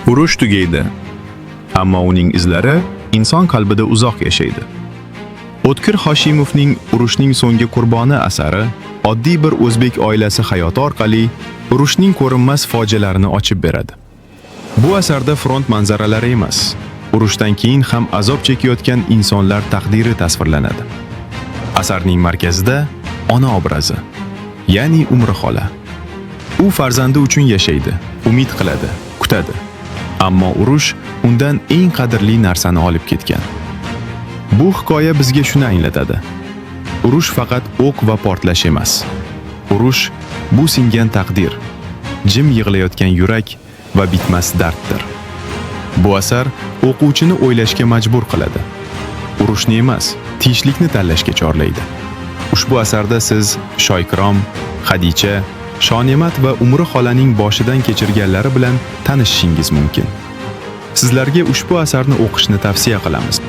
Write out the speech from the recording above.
Urush tugaydi, ammo uning izlari inson qalbida uzoq yashaydi. O'tkir Hoshimovning Urushning so'nggi qurboni asari oddiy bir o'zbek oilasi hayoti orqali urushning ko'rinmas fojialarini ochib beradi. Bu asarda front manzaralari emas, urushdan keyin ham azob chekayotgan insonlar taqdiri tasvirlanadi. Asarning markazida ona obrazi, ya'ni Umri xola. U farzandi uchun yashaydi, umid qiladi, kutadi. Ammo urush undan eng qadrli narsani olib ketgan. Bu hikoya bizga shuni anglatadi. Urush faqat o'q va portlash emas. Urush bu singan taqdir, jim yig'layotgan yurak va bitmas darddir. Bu asar o'quvchini o'ylashga majbur qiladi. Urushni emas, tinchlikni tanlashga chorlaydi. Ushbu asarda siz Shoykrom, Xadicha, Shonemat va Umri xolaning boshidan kechirganlari bilan tanishishingiz mumkin. Sizlarga ushbu asarni o'qishni tavsiya qilamiz.